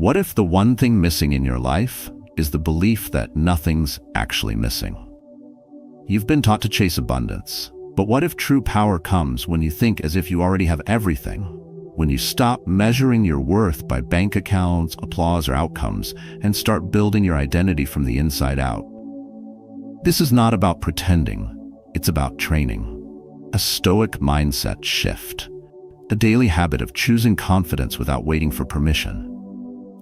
What if the one thing missing in your life is the belief that nothing's actually missing? You've been taught to chase abundance, but what if true power comes when you think as if you already have everything? When you stop measuring your worth by bank accounts, applause, or outcomes, and start building your identity from the inside out. This is not about pretending, it's about training. A Stoic mindset shift. A daily habit of choosing confidence without waiting for permission.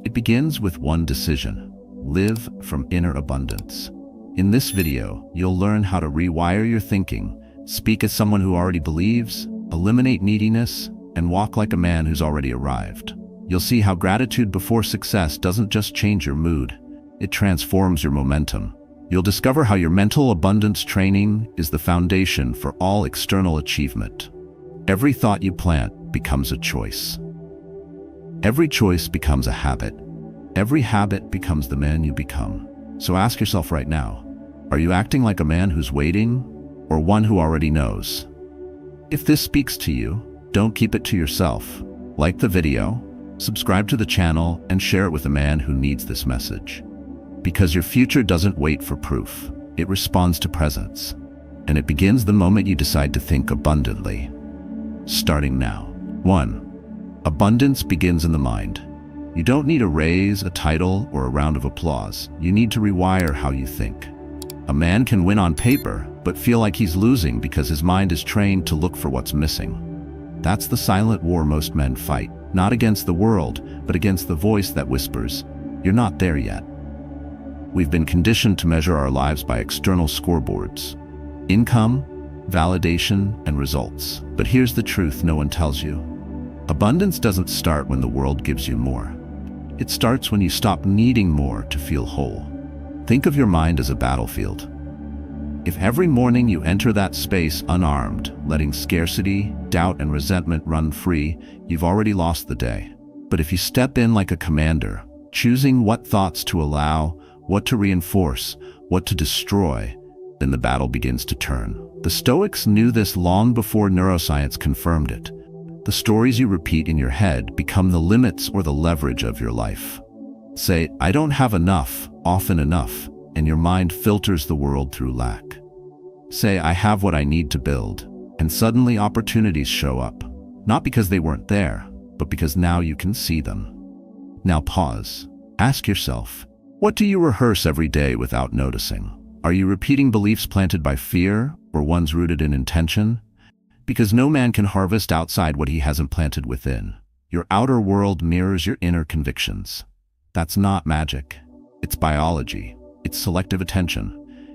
It begins with one decision: live from inner abundance. In this video, you'll learn how to rewire your thinking, speak as someone who already believes, eliminate neediness, and walk like a man who's already arrived. You'll see how gratitude before success doesn't just change your mood, it transforms your momentum. You'll discover how your mental abundance training is the foundation for all external achievement. Every thought you plant becomes a choice. Every choice becomes a habit. Every habit becomes the man you become. So ask yourself right now, are you acting like a man who's waiting, or one who already knows? If this speaks to you, don't keep it to yourself. Like the video, subscribe to the channel, and share it with a man who needs this message. Because your future doesn't wait for proof. It responds to presence. And it begins the moment you decide to think abundantly. Starting now. 1. Abundance begins in the mind. You don't need a raise, a title, or a round of applause. You need to rewire how you think. A man can win on paper, but feel like he's losing because his mind is trained to look for what's missing. That's the silent war most men fight, not against the world, but against the voice that whispers, "You're not there yet." We've been conditioned to measure our lives by external scoreboards: income, validation, and results. But here's the truth no one tells you. Abundance doesn't start when the world gives you more. It starts when you stop needing more to feel whole. Think of your mind as a battlefield. If every morning you enter that space unarmed, letting scarcity, doubt, and resentment run free, you've already lost the day. But if you step in like a commander, choosing what thoughts to allow, what to reinforce, what to destroy, then the battle begins to turn. The Stoics knew this long before neuroscience confirmed it. The stories you repeat in your head become the limits or the leverage of your life. Say, "I don't have enough," often enough, and your mind filters the world through lack. Say, "I have what I need to build," and suddenly opportunities show up. Not because they weren't there, but because now you can see them. Now pause. Ask yourself, what do you rehearse every day without noticing? Are you repeating beliefs planted by fear or ones rooted in intention? Because no man can harvest outside what he hasn't planted within. Your outer world mirrors your inner convictions. That's not magic. It's biology. It's selective attention.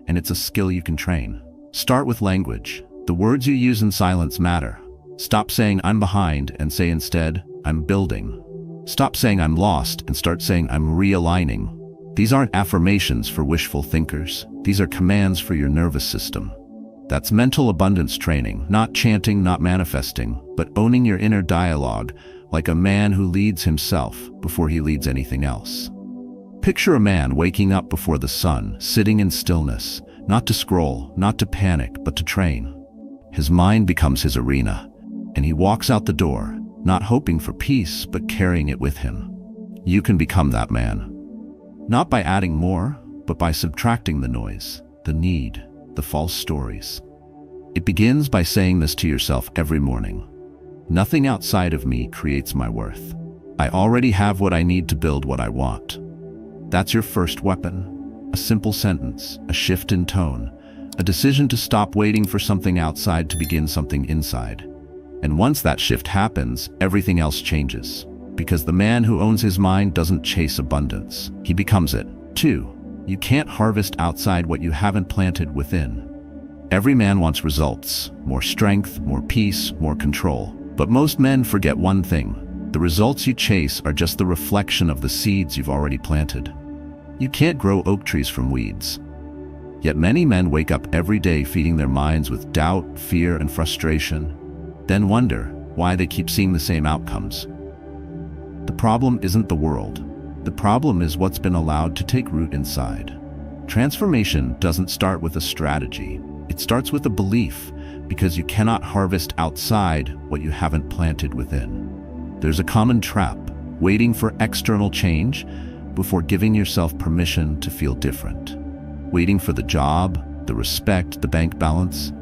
And it's a skill you can train. Start with language. The words you use in silence matter. Stop saying "I'm behind" and say instead, "I'm building." Stop saying "I'm lost" and start saying "I'm realigning." These aren't affirmations for wishful thinkers. These are commands for your nervous system. That's mental abundance training, not chanting, not manifesting, but owning your inner dialogue like a man who leads himself before he leads anything else. Picture a man waking up before the sun, sitting in stillness, not to scroll, not to panic, but to train. His mind becomes his arena, and he walks out the door, not hoping for peace, but carrying it with him. You can become that man. Not by adding more, but by subtracting the noise, the need, the false stories. It begins by saying this to yourself every morning. Nothing outside of me creates my worth. I already have what I need to build what I want. That's your first weapon. A simple sentence, a shift in tone, a decision to stop waiting for something outside to begin something inside. And once that shift happens, everything else changes. Because the man who owns his mind doesn't chase abundance, he becomes it. 2. You can't harvest outside what you haven't planted within. Every man wants results, more strength, more peace, more control. But most men forget one thing. The results you chase are just the reflection of the seeds you've already planted. You can't grow oak trees from weeds. Yet many men wake up every day feeding their minds with doubt, fear, and frustration, then wonder why they keep seeing the same outcomes. The problem isn't the world. The problem is what's been allowed to take root inside. Transformation doesn't start with a strategy. It starts with a belief, because you cannot harvest outside what you haven't planted within. There's a common trap. waiting for external change before giving yourself permission to feel different. Waiting for the job, the respect, the bank balance.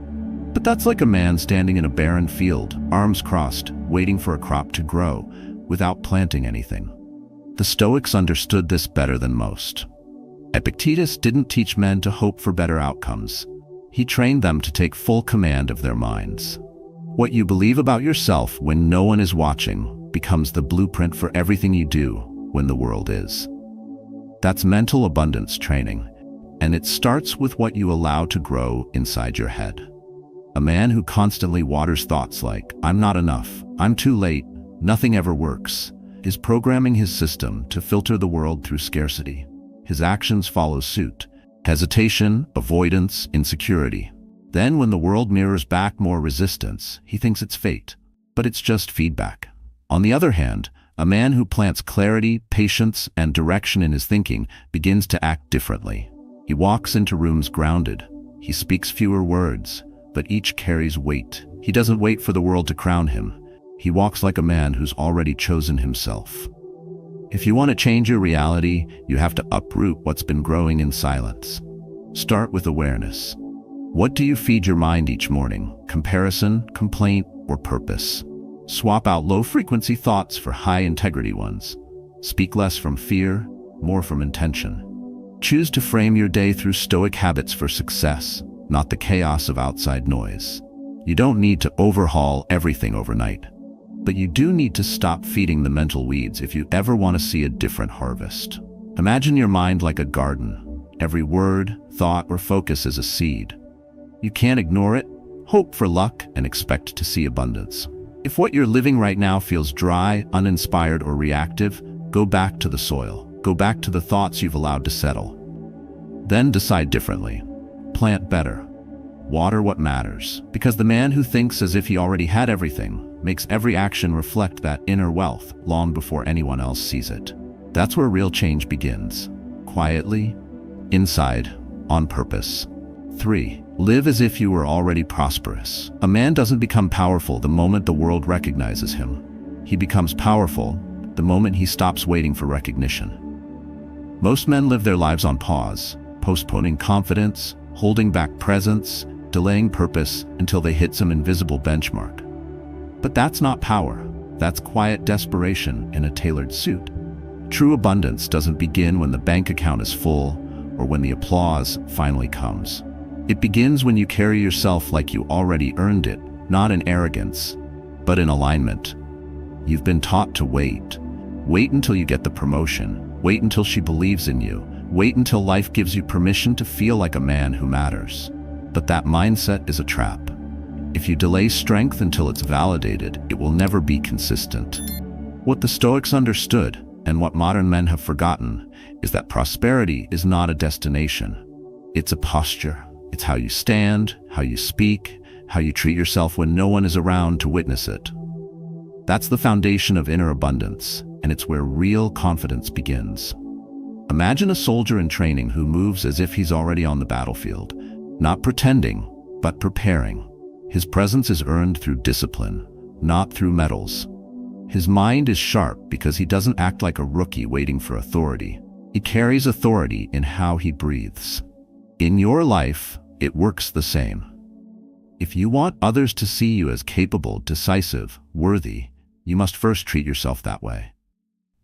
But that's like a man standing in a barren field, arms crossed, waiting for a crop to grow, without planting anything. The Stoics understood this better than most. Epictetus didn't teach men to hope for better outcomes. He trained them to take full command of their minds. What you believe about yourself when no one is watching becomes the blueprint for everything you do when the world is. That's mental abundance training, and it starts with what you allow to grow inside your head. A man who constantly waters thoughts like, "I'm not enough, I'm too late, nothing ever works," is programming his system to filter the world through scarcity. His actions follow suit. Hesitation, avoidance, insecurity. Then when the world mirrors back more resistance, he thinks it's fate, but it's just feedback. On the other hand, a man who plants clarity, patience, and direction in his thinking begins to act differently. He walks into rooms grounded. He speaks fewer words, but each carries weight. He doesn't wait for the world to crown him. He walks like a man who's already chosen himself. If you want to change your reality, you have to uproot what's been growing in silence. Start with awareness. What do you feed your mind each morning? Comparison, complaint, or purpose? Swap out low-frequency thoughts for high-integrity ones. Speak less from fear, more from intention. Choose to frame your day through Stoic habits for success, not the chaos of outside noise. You don't need to overhaul everything overnight, but you do need to stop feeding the mental weeds if you ever want to see a different harvest. Imagine your mind like a garden. Every word, thought, or focus is a seed. You can't ignore it, hope for luck, and expect to see abundance. If what you're living right now feels dry, uninspired, or reactive, go back to the soil. Go back to the thoughts you've allowed to settle. Then decide differently. Plant better. Water what matters. Because the man who thinks as if he already had everything makes every action reflect that inner wealth long before anyone else sees it. That's where real change begins. Quietly, inside, on purpose. 3. Live as if you were already prosperous. A man doesn't become powerful the moment the world recognizes him. He becomes powerful the moment he stops waiting for recognition. Most men live their lives on pause, postponing confidence, holding back presence, delaying purpose until they hit some invisible benchmark. But that's not power. That's quiet desperation in a tailored suit. True abundance doesn't begin when the bank account is full or when the applause finally comes. It begins when you carry yourself like you already earned it, not in arrogance, but in alignment. You've been taught to wait. Wait until you get the promotion. Wait until she believes in you. Wait until life gives you permission to feel like a man who matters. But that mindset is a trap. If you delay strength until it's validated, it will never be consistent. What the Stoics understood, and what modern men have forgotten, is that prosperity is not a destination. It's a posture. It's how you stand, how you speak, how you treat yourself when no one is around to witness it. That's the foundation of inner abundance, and it's where real confidence begins. Imagine a soldier in training who moves as if he's already on the battlefield, not pretending, but preparing. His presence is earned through discipline, not through medals. His mind is sharp because he doesn't act like a rookie waiting for authority. He carries authority in how he breathes. In your life, it works the same. If you want others to see you as capable, decisive, worthy, you must first treat yourself that way.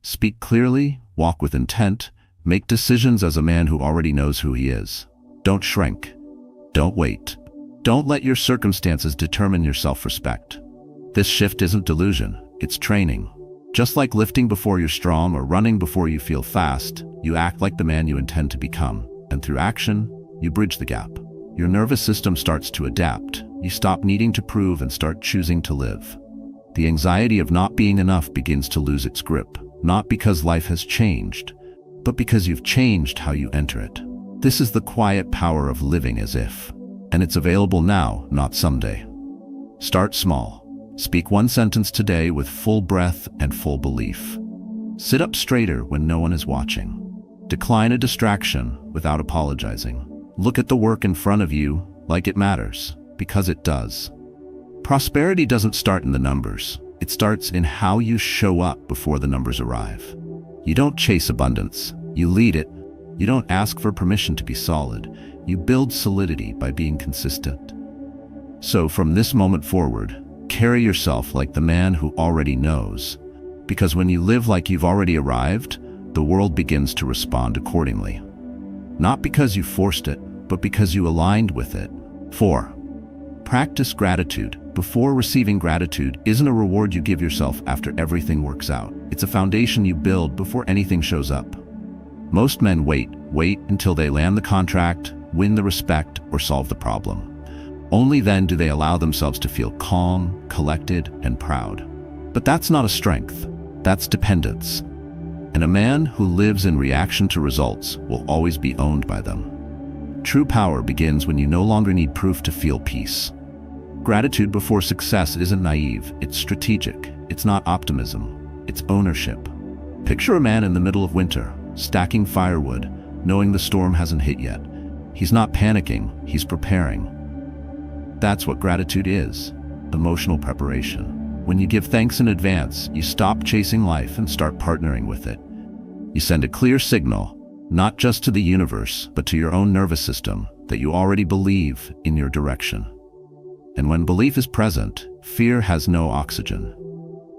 Speak clearly, walk with intent, make decisions as a man who already knows who he is. Don't shrink. Don't wait. Don't let your circumstances determine your self-respect. This shift isn't delusion, it's training. Just like lifting before you're strong or running before you feel fast, you act like the man you intend to become, and through action, you bridge the gap. Your nervous system starts to adapt. You stop needing to prove and start choosing to live. The anxiety of not being enough begins to lose its grip, not because life has changed, but because you've changed how you enter it. This is the quiet power of living as if, and it's available now, not someday. Start small. Speak one sentence today with full breath and full belief. Sit up straighter when no one is watching. Decline a distraction without apologizing. Look at the work in front of you like it matters, because it does. Prosperity doesn't start in the numbers. It starts in how you show up before the numbers arrive. You don't chase abundance, you lead it. You don't ask for permission to be solid. You build solidity by being consistent. So from this moment forward, carry yourself like the man who already knows. Because when you live like you've already arrived, the world begins to respond accordingly. Not because you forced it, but because you aligned with it. 4. Practice gratitude. Before receiving gratitude isn't a reward you give yourself after everything works out. It's a foundation you build before anything shows up. Most men wait until they land the contract, win the respect, or solve the problem. Only then do they allow themselves to feel calm, collected, and proud. But that's not a strength, that's dependence. And a man who lives in reaction to results will always be owned by them. True power begins when you no longer need proof to feel peace. Gratitude before success isn't naive, it's strategic. It's not optimism, it's ownership. Picture a man in the middle of winter, stacking firewood, knowing the storm hasn't hit yet. He's not panicking, he's preparing. That's what gratitude is, emotional preparation. When you give thanks in advance, you stop chasing life and start partnering with it. You send a clear signal, not just to the universe, but to your own nervous system, that you already believe in your direction. And when belief is present, fear has no oxygen.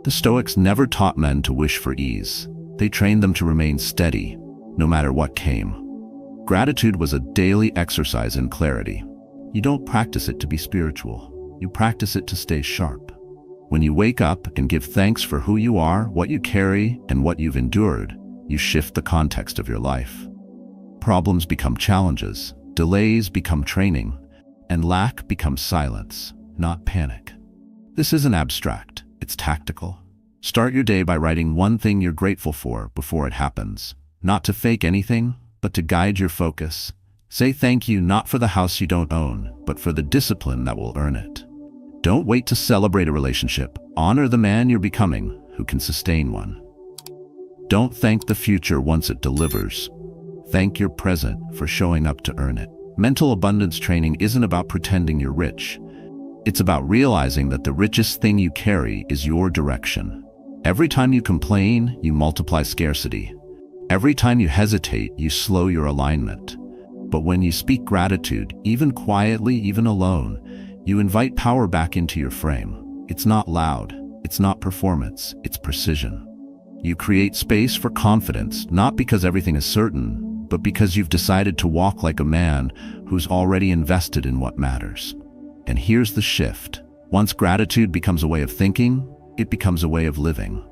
The Stoics never taught men to wish for ease. They trained them to remain steady, no matter what came. Gratitude was a daily exercise in clarity. You don't practice it to be spiritual. You practice it to stay sharp. When you wake up and give thanks for who you are, what you carry, and what you've endured, you shift the context of your life. Problems become challenges, delays become training, and lack becomes silence, not panic. This isn't abstract, it's tactical. Start your day by writing one thing you're grateful for before it happens. Not to fake anything, but to guide your focus. Say thank you not for the house you don't own, but for the discipline that will earn it. Don't wait to celebrate a relationship. Honor the man you're becoming who can sustain one. Don't thank the future once it delivers. Thank your present for showing up to earn it. Mental abundance training isn't about pretending you're rich. It's about realizing that the richest thing you carry is your direction. Every time you complain, you multiply scarcity. Every time you hesitate, you slow your alignment. But when you speak gratitude, even quietly, even alone, you invite power back into your frame. It's not loud, it's not performance, it's precision. You create space for confidence, not because everything is certain, but because you've decided to walk like a man who's already invested in what matters. And here's the shift. Once gratitude becomes a way of thinking, it becomes a way of living.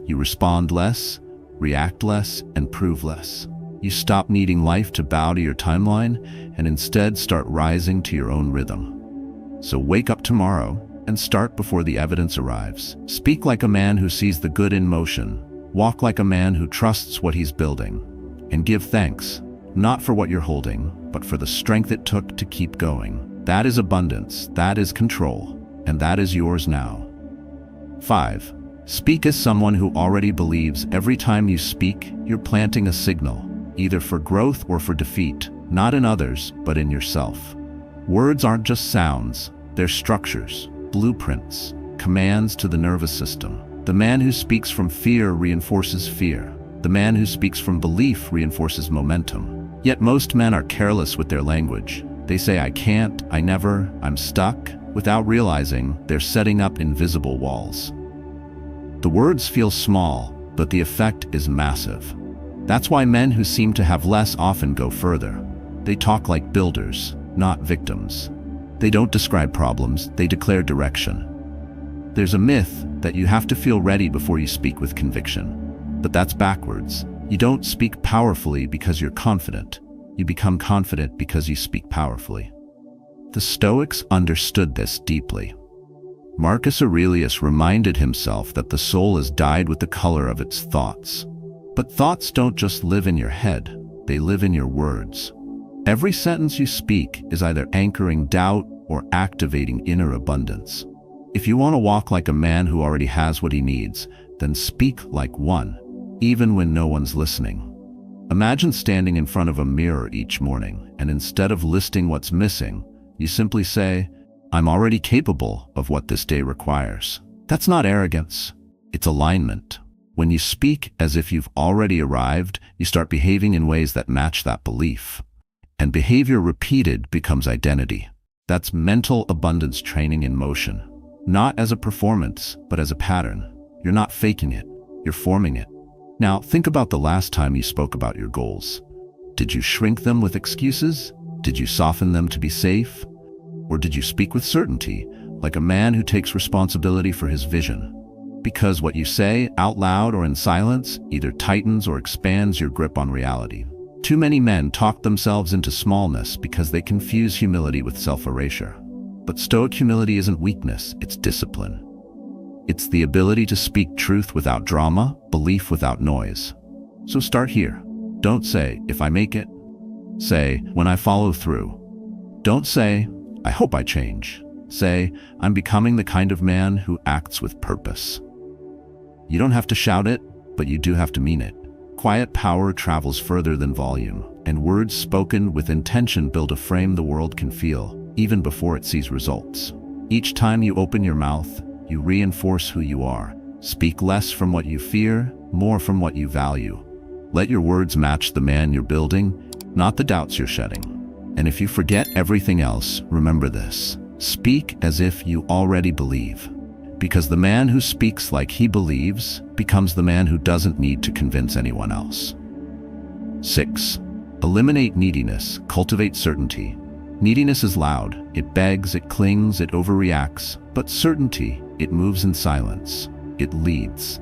You respond less, react less, and prove less. You stop needing life to bow to your timeline and instead start rising to your own rhythm. So wake up tomorrow and start before the evidence arrives. Speak like a man who sees the good in motion. Walk like a man who trusts what he's building. And give thanks, not for what you're holding, but for the strength it took to keep going. That is abundance, that is control, and that is yours now. 5. Speak as someone who already believes. Every time you speak, you're planting a signal, either for growth or for defeat, not in others, but in yourself. Words aren't just sounds, they're structures, blueprints, commands to the nervous system. The man who speaks from fear reinforces fear. The man who speaks from belief reinforces momentum. Yet most men are careless with their language. They say, I can't, I never, I'm stuck, without realizing they're setting up invisible walls. The words feel small, but the effect is massive. That's why men who seem to have less often go further. They talk like builders, not victims. They don't describe problems, they declare direction. There's a myth that you have to feel ready before you speak with conviction. But that's backwards. You don't speak powerfully because you're confident. You become confident because you speak powerfully. The Stoics understood this deeply. Marcus Aurelius reminded himself that the soul is dyed with the color of its thoughts. But thoughts don't just live in your head, they live in your words. Every sentence you speak is either anchoring doubt or activating inner abundance. If you want to walk like a man who already has what he needs, then speak like one, even when no one's listening. Imagine standing in front of a mirror each morning, and instead of listing what's missing, you simply say, I'm already capable of what this day requires. That's not arrogance. It's alignment. When you speak as if you've already arrived, you start behaving in ways that match that belief. And behavior repeated becomes identity. That's mental abundance training in motion. Not as a performance, but as a pattern. You're not faking it, you're forming it. Now, think about the last time you spoke about your goals. Did you shrink them with excuses? Did you soften them to be safe? Or did you speak with certainty, like a man who takes responsibility for his vision? Because what you say, out loud or in silence, either tightens or expands your grip on reality. Too many men talk themselves into smallness because they confuse humility with self-erasure. But Stoic humility isn't weakness, it's discipline. It's the ability to speak truth without drama, belief without noise. So start here. Don't say, if I make it. Say, when I follow through. Don't say, I hope I change. Say, I'm becoming the kind of man who acts with purpose. You don't have to shout it, but you do have to mean it. Quiet power travels further than volume, and words spoken with intention build a frame the world can feel, even before it sees results. Each time you open your mouth, you reinforce who you are. Speak less from what you fear, more from what you value. Let your words match the man you're building, not the doubts you're shedding. And if you forget everything else, remember this. Speak as if you already believe. Because the man who speaks like he believes becomes the man who doesn't need to convince anyone else. 6. Eliminate neediness, cultivate certainty. Neediness is loud, it begs, it clings, it overreacts, but certainty, it moves in silence, it leads.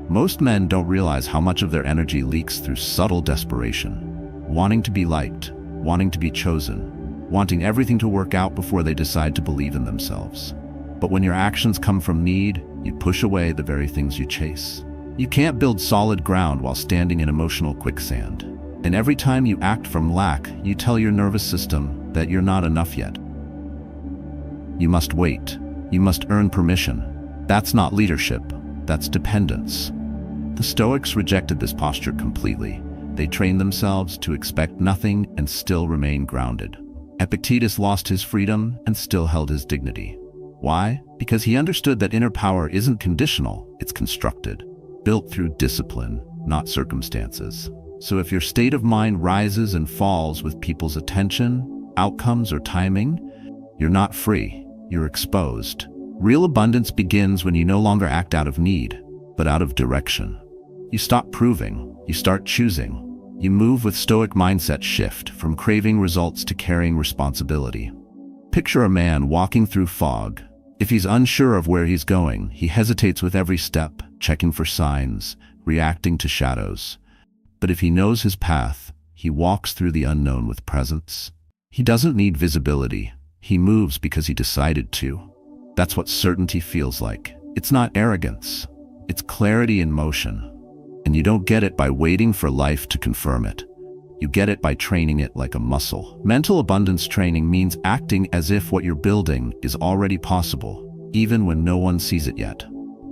Most men don't realize how much of their energy leaks through subtle desperation, wanting to be liked, wanting to be chosen, wanting everything to work out before they decide to believe in themselves. But when your actions come from need, you push away the very things you chase. You can't build solid ground while standing in emotional quicksand. And every time you act from lack, you tell your nervous system that you're not enough yet. You must wait. You must earn permission. That's not leadership. That's dependence. The Stoics rejected this posture completely. They trained themselves to expect nothing and still remain grounded. Epictetus lost his freedom and still held his dignity. Why? Because he understood that inner power isn't conditional, it's constructed, built through discipline, not circumstances. So if your state of mind rises and falls with people's attention, outcomes, or timing, you're not free, you're exposed. Real abundance begins when you no longer act out of need, but out of direction. You stop proving, you start choosing. You move with Stoic mindset shift from craving results to carrying responsibility. Picture a man walking through fog. If he's unsure of where he's going, he hesitates with every step, checking for signs, reacting to shadows. But if he knows his path, he walks through the unknown with presence. He doesn't need visibility. He moves because he decided to. That's what certainty feels like. It's not arrogance. It's clarity in motion. And you don't get it by waiting for life to confirm it. You get it by training it like a muscle. Mental abundance training means acting as if what you're building is already possible, even when no one sees it yet.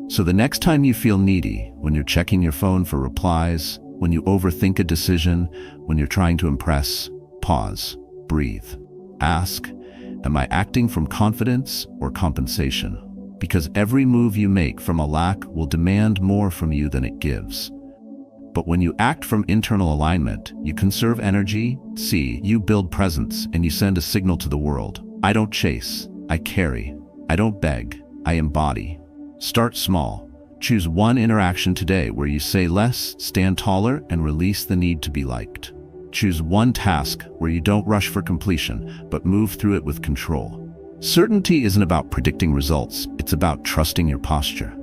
So the next time you feel needy, when you're checking your phone for replies, when you overthink a decision, when you're trying to impress, pause, breathe. Ask, am I acting from confidence or compensation? Because every move you make from a lack will demand more from you than it gives. But when you act from internal alignment, you conserve energy, you build presence, and you send a signal to the world. I don't chase, I carry. I don't beg, I embody. Start small. Choose one interaction today where you say less, stand taller, and release the need to be liked. Choose one task where you don't rush for completion, but move through it with control. Certainty isn't about predicting results, it's about trusting your posture.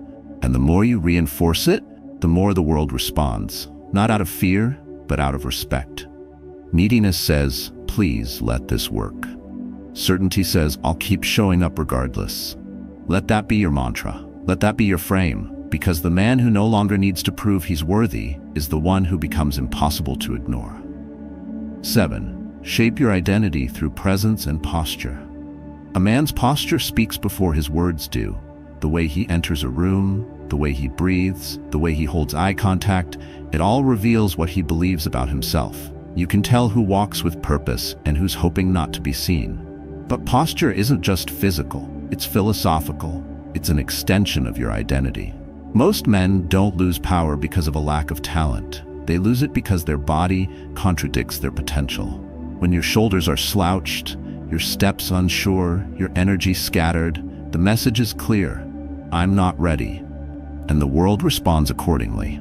And the more you reinforce it, the more the world responds, not out of fear, but out of respect. Neediness says, please let this work. Certainty says, I'll keep showing up regardless. Let that be your mantra. Let that be your frame, because the man who no longer needs to prove he's worthy is the one who becomes impossible to ignore. 7. Shape your identity through presence and posture. A man's posture speaks before his words do. The way he enters a room, the way he breathes, the way he holds eye contact, it all reveals what he believes about himself. You can tell who walks with purpose and who's hoping not to be seen. But posture isn't just physical, it's philosophical. It's an extension of your identity. Most men don't lose power because of a lack of talent. They lose it because their body contradicts their potential. When your shoulders are slouched, your steps unsure, your energy scattered, the message is clear: I'm not ready. And the world responds accordingly.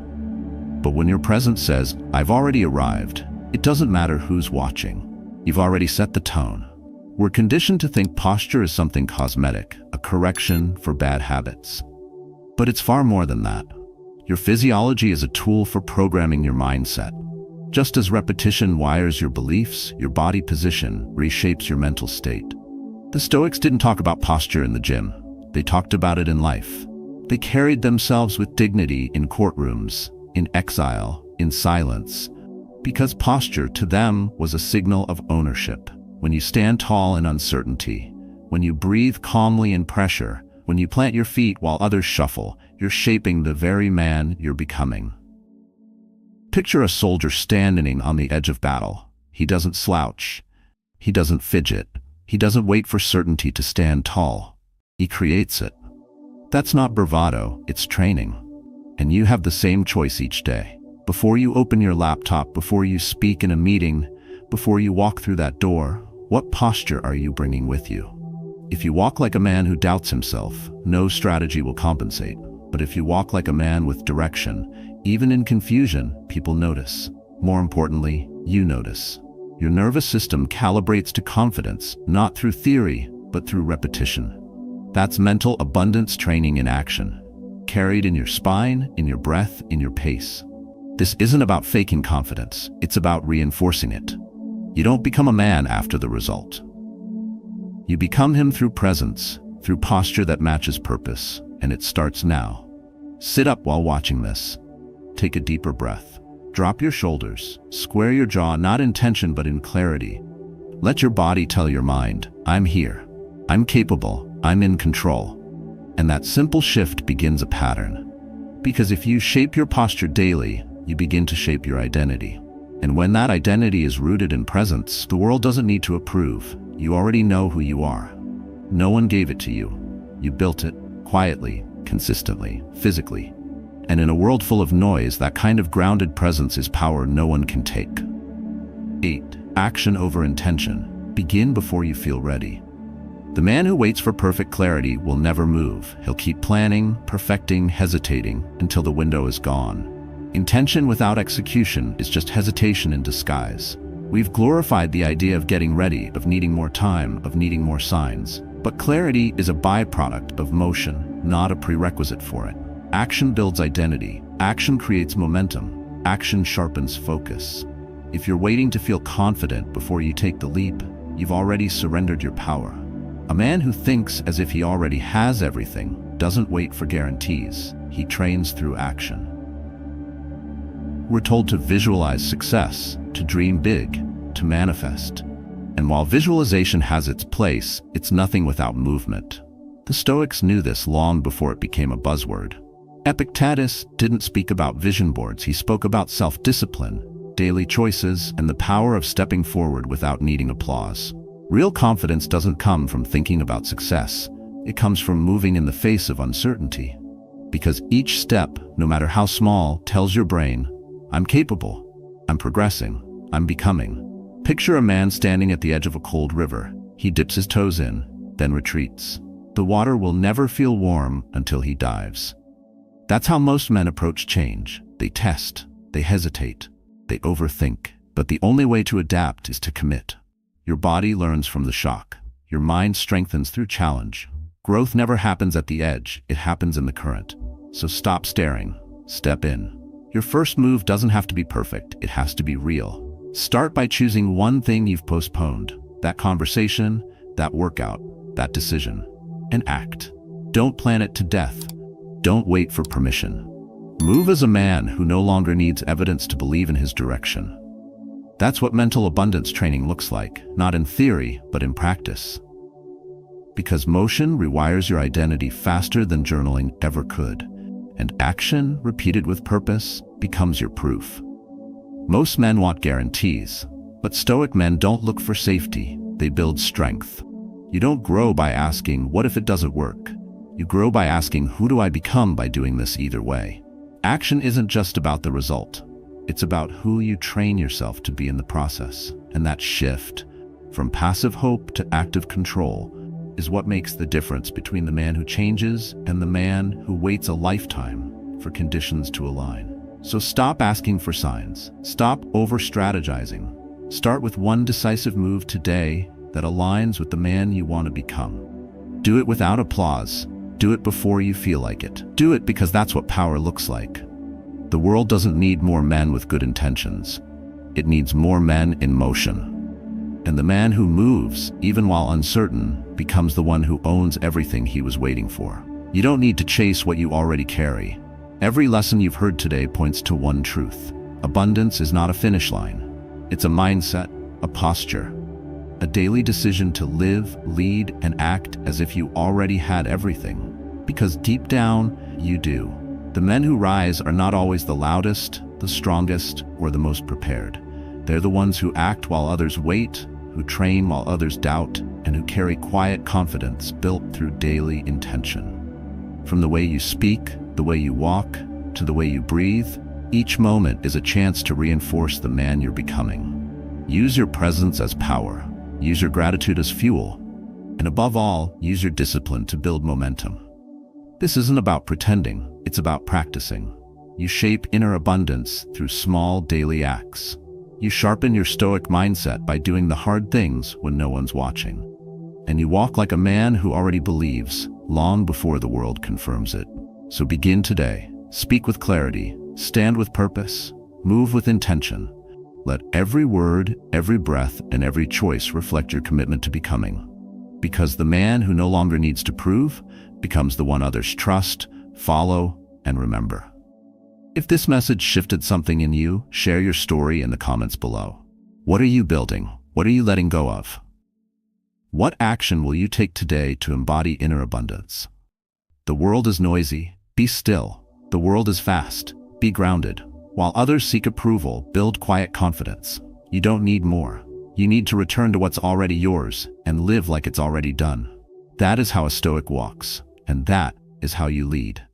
But when your presence says, I've already arrived, it doesn't matter who's watching. You've already set the tone. We're conditioned to think posture is something cosmetic, a correction for bad habits. But it's far more than that. Your physiology is a tool for programming your mindset. Just as repetition wires your beliefs, your body position reshapes your mental state. The Stoics didn't talk about posture in the gym. They talked about it in life. They carried themselves with dignity in courtrooms, in exile, in silence, because posture to them was a signal of ownership. When you stand tall in uncertainty, when you breathe calmly in pressure, when you plant your feet while others shuffle, you're shaping the very man you're becoming. Picture a soldier standing on the edge of battle. He doesn't slouch. He doesn't fidget. He doesn't wait for certainty to stand tall. He creates it. That's not bravado, it's training. And you have the same choice each day. Before you open your laptop, before you speak in a meeting, before you walk through that door, what posture are you bringing with you? If you walk like a man who doubts himself, no strategy will compensate. But if you walk like a man with direction, even in confusion, people notice. More importantly, you notice. Your nervous system calibrates to confidence, not through theory, but through repetition. That's mental abundance training in action, carried in your spine, in your breath, in your pace. This isn't about faking confidence, it's about reinforcing it. You don't become a man after the result. You become him through presence, through posture that matches purpose, and it starts now. Sit up while watching this. Take a deeper breath. Drop your shoulders. Square your jaw, not in tension but in clarity. Let your body tell your mind, I'm here. I'm capable. I'm in control. And that simple shift begins a pattern. Because if you shape your posture daily, you begin to shape your identity. And when that identity is rooted in presence, the world doesn't need to approve. You already know who you are. No one gave it to you. You built it, quietly, consistently, physically. And in a world full of noise, that kind of grounded presence is power no one can take. 8. Action over intention. Begin before you feel ready. The man who waits for perfect clarity will never move. He'll keep planning, perfecting, hesitating until the window is gone. Intention without execution is just hesitation in disguise. We've glorified the idea of getting ready, of needing more time, of needing more signs. But clarity is a byproduct of motion, not a prerequisite for it. Action builds identity. Action creates momentum. Action sharpens focus. If you're waiting to feel confident before you take the leap, you've already surrendered your power. A man who thinks as if he already has everything doesn't wait for guarantees. He trains through action. We're told to visualize success, to dream big, to manifest. And while visualization has its place, it's nothing without movement. The Stoics knew this long before it became a buzzword. Epictetus didn't speak about vision boards, he spoke about self-discipline, daily choices, and the power of stepping forward without needing applause. Real confidence doesn't come from thinking about success, it comes from moving in the face of uncertainty. Because each step, no matter how small, tells your brain, I'm capable, I'm progressing, I'm becoming. Picture a man standing at the edge of a cold river. He dips his toes in, then retreats. The water will never feel warm until he dives. That's how most men approach change. They test, they hesitate, they overthink. But the only way to adapt is to commit. Your body learns from the shock. Your mind strengthens through challenge. Growth never happens at the edge, it happens in the current. So stop staring, step in. Your first move doesn't have to be perfect, it has to be real. Start by choosing one thing you've postponed. That conversation, that workout, that decision. And act. Don't plan it to death. Don't wait for permission. Move as a man who no longer needs evidence to believe in his direction. That's what mental abundance training looks like, not in theory, but in practice. Because motion rewires your identity faster than journaling ever could, and action, repeated with purpose, becomes your proof. Most men want guarantees, but Stoic men don't look for safety, they build strength. You don't grow by asking, what if it doesn't work? You grow by asking, who do I become by doing this either way? Action isn't just about the result. It's about who you train yourself to be in the process. And that shift from passive hope to active control is what makes the difference between the man who changes and the man who waits a lifetime for conditions to align. So stop asking for signs. Stop over-strategizing. Start with one decisive move today that aligns with the man you want to become. Do it without applause. Do it before you feel like it. Do it because that's what power looks like. The world doesn't need more men with good intentions. It needs more men in motion. And the man who moves, even while uncertain, becomes the one who owns everything he was waiting for. You don't need to chase what you already carry. Every lesson you've heard today points to one truth. Abundance is not a finish line. It's a mindset, a posture, a daily decision to live, lead, and act as if you already had everything. Because deep down, you do. The men who rise are not always the loudest, the strongest, or the most prepared. They're the ones who act while others wait, who train while others doubt, and who carry quiet confidence built through daily intention. From the way you speak, the way you walk, to the way you breathe, each moment is a chance to reinforce the man you're becoming. Use your presence as power. Use your gratitude as fuel. And above all, use your discipline to build momentum. This isn't about pretending, it's about practicing. You shape inner abundance through small daily acts. You sharpen your Stoic mindset by doing the hard things when no one's watching. And you walk like a man who already believes, long before the world confirms it. So begin today. Speak with clarity. Stand with purpose. Move with intention. Let every word, every breath, and every choice reflect your commitment to becoming. Because the man who no longer needs to prove becomes the one others trust, follow, and remember. If this message shifted something in you, share your story in the comments below. What are you building? What are you letting go of? What action will you take today to embody inner abundance? The world is noisy. Be still. The world is fast. Be grounded. While others seek approval, build quiet confidence. You don't need more. You need to return to what's already yours and live like it's already done. That is how a Stoic walks, and that is how you lead.